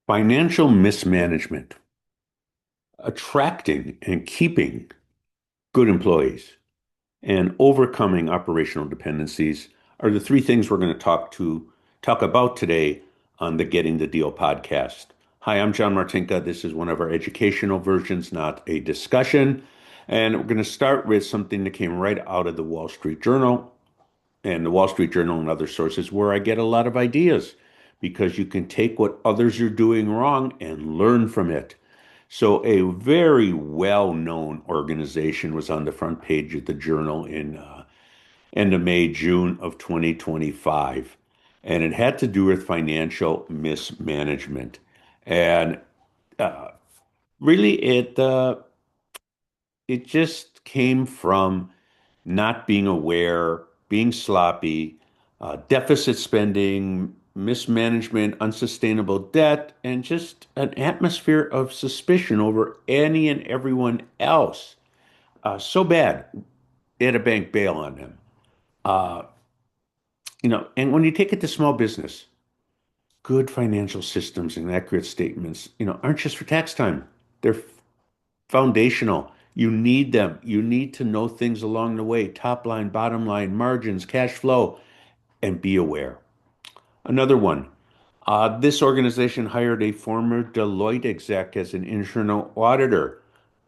Financial mismanagement, attracting and keeping good employees, and overcoming operational dependencies are the three things we're going to talk about today on the Getting the Deal podcast. Hi, I'm John Martinka. This is one of our educational versions, not a discussion. And we're going to start with something that came right out of the Wall Street Journal and the Wall Street Journal and other sources where I get a lot of ideas because you can take what others are doing wrong and learn from it. So, a very well known organization was on the front page of the Journal in end of May, June of 2025. And it had to do with financial mismanagement. And uh, really, it just came from not being aware, being sloppy, deficit spending, mismanagement, unsustainable debt, and just an atmosphere of suspicion over any and everyone else. So bad, they had a bank bail on them. Uh, and when you take it to small business, good financial systems and accurate statements, aren't just for tax time. They're foundational. You need them. You need to know things along the way, top line, bottom line, margins, cash flow, and be aware. Another one, this organization hired a former Deloitte exec as an internal auditor.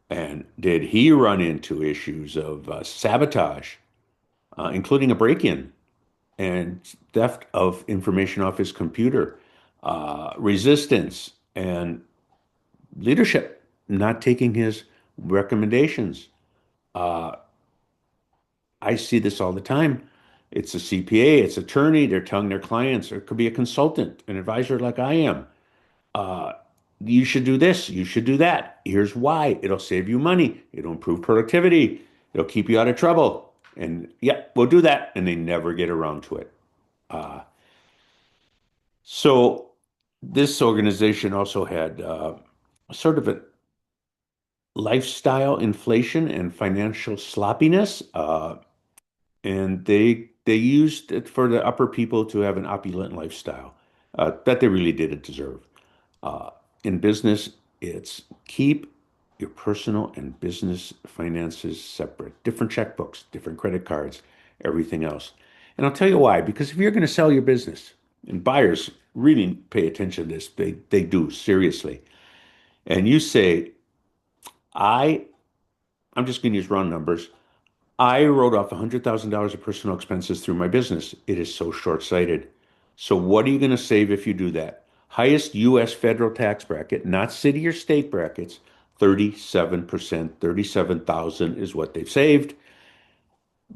And did he run into issues of sabotage, including a break-in and theft of information off his computer, resistance, and leadership not taking his recommendations? Uh, I see this all the time. It's a CPA, it's attorney, they're telling their clients, or it could be a consultant, an advisor like I am. Uh, you should do this, you should do that. Here's why. It'll save you money, it'll improve productivity, it'll keep you out of trouble. And yeah, we'll do that. And they never get around to it. Uh, so this organization also had sort of a lifestyle inflation and financial sloppiness. And they used it for the upper people to have an opulent lifestyle that they really didn't deserve. Uh, in business, it's keep your personal and business finances separate. Different checkbooks, different credit cards, everything else. And I'll tell you why. Because if you're going to sell your business, and buyers really pay attention to this, they do seriously. And you say, I I'm just going to use round numbers. I wrote off $100,000 of personal expenses through my business. It is so short-sighted. So what are you going to save if you do that? Highest U.S. federal tax bracket, not city or state brackets, 37%, 37,000 is what they've saved.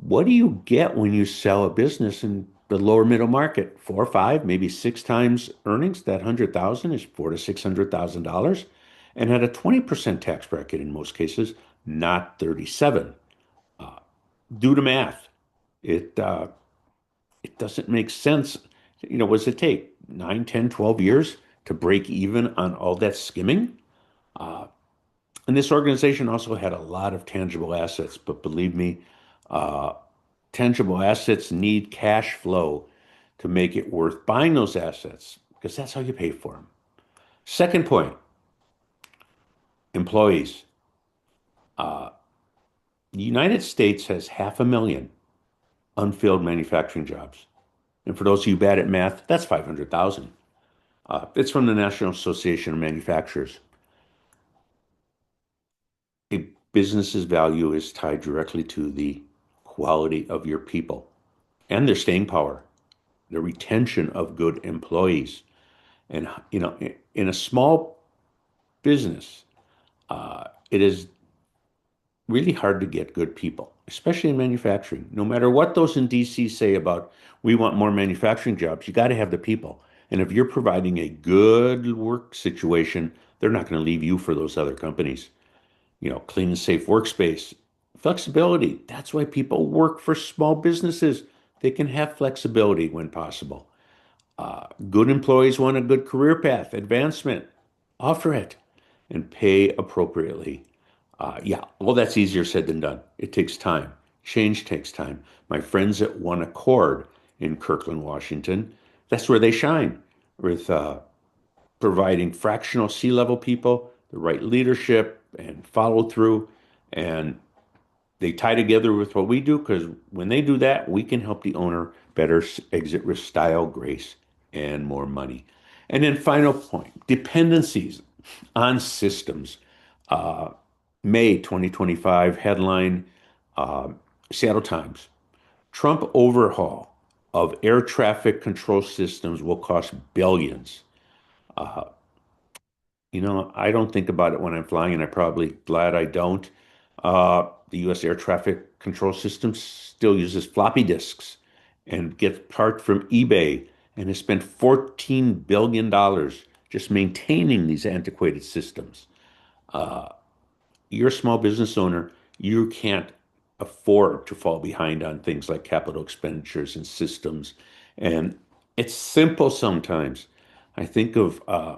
What do you get when you sell a business in the lower middle market? Four, five, maybe six times earnings. That 100,000 is four to $600,000, and at a 20% tax bracket in most cases, not 37. Uh, do the math. It uh, it doesn't make sense. What does it take? 9, 10, 12 years to break even on all that skimming? Uh, and this organization also had a lot of tangible assets, but believe me, uh, tangible assets need cash flow to make it worth buying those assets because that's how you pay for them. Second point, employees. Uh, the United States has 500,000 unfilled manufacturing jobs. And for those of you bad at math, that's 500,000. It's from the National Association of Manufacturers. A business's value is tied directly to the quality of your people and their staying power, the retention of good employees. And, in a small business, it is really hard to get good people, especially in manufacturing. No matter what those in DC say about we want more manufacturing jobs, you got to have the people. And if you're providing a good work situation, they're not going to leave you for those other companies. Clean and safe workspace, flexibility. That's why people work for small businesses. They can have flexibility when possible. Good employees want a good career path, advancement. Offer it and pay appropriately. Yeah, well, that's easier said than done. It takes time. Change takes time. My friends at One Accord in Kirkland, Washington, that's where they shine with providing fractional C-level people the right leadership and follow through. And they tie together with what we do because when they do that, we can help the owner better exit with style, grace, and more money. And then final point, dependencies on systems. Uh, May 2025 headline, uh, Seattle Times. Trump overhaul of air traffic control systems will cost billions. Uh, I don't think about it when I'm flying, and I'm probably glad I don't. The U.S. air traffic control system still uses floppy disks and gets parts from eBay and has spent $14 billion just maintaining these antiquated systems. Uh, you're a small business owner, you can't afford to fall behind on things like capital expenditures and systems. And it's simple sometimes. I think of uh,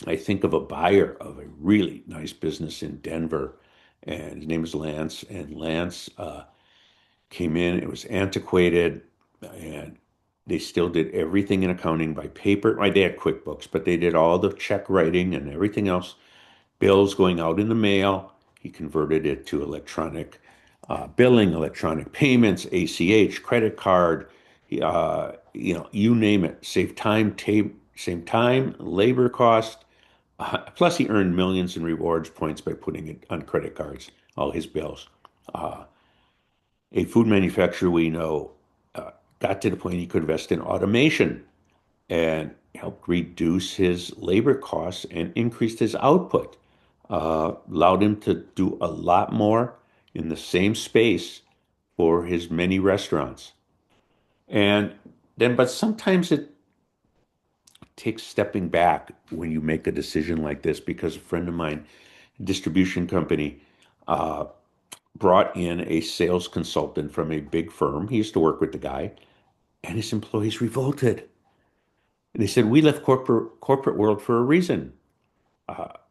I think of a buyer of a really nice business in Denver, and his name is Lance. And Lance came in, it was antiquated, and they still did everything in accounting by paper. They had QuickBooks, but they did all the check writing and everything else, bills going out in the mail. He converted it to electronic billing, electronic payments, ACH, credit card, you name it. Save time, labor cost. Plus, he earned millions in rewards points by putting it on credit cards, all his bills. Uh, a food manufacturer we know got to the point he could invest in automation and helped reduce his labor costs and increased his output. Allowed him to do a lot more in the same space for his many restaurants. And but sometimes it takes stepping back when you make a decision like this because a friend of mine, distribution company, uh, brought in a sales consultant from a big firm. He used to work with the guy, and his employees revolted. And they said, "We left corporate world for a reason."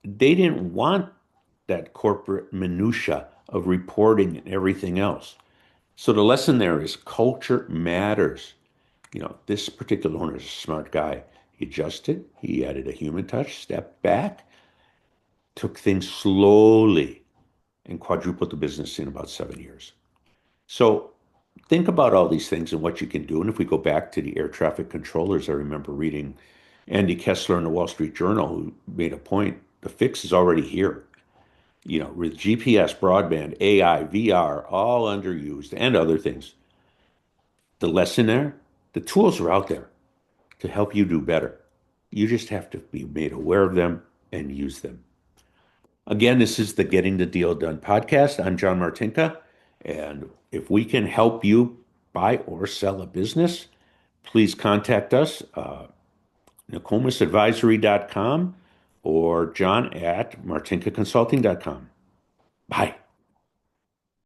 They didn't want that corporate minutia of reporting and everything else. So the lesson there is culture matters. This particular owner is a smart guy. He adjusted, he added a human touch, stepped back, took things slowly, and quadrupled the business in about 7 years. So think about all these things and what you can do. And if we go back to the air traffic controllers, I remember reading Andy Kessler in the Wall Street Journal, who made a point. The fix is already here. With GPS, broadband, AI, VR, all underused, and other things. The lesson there, the tools are out there to help you do better. You just have to be made aware of them and use them. Again, this is the Getting the Deal Done podcast. I'm John Martinka. And if we can help you buy or sell a business, please contact us, NokomisAdvisory.com or John at martinkaconsulting.com. Bye.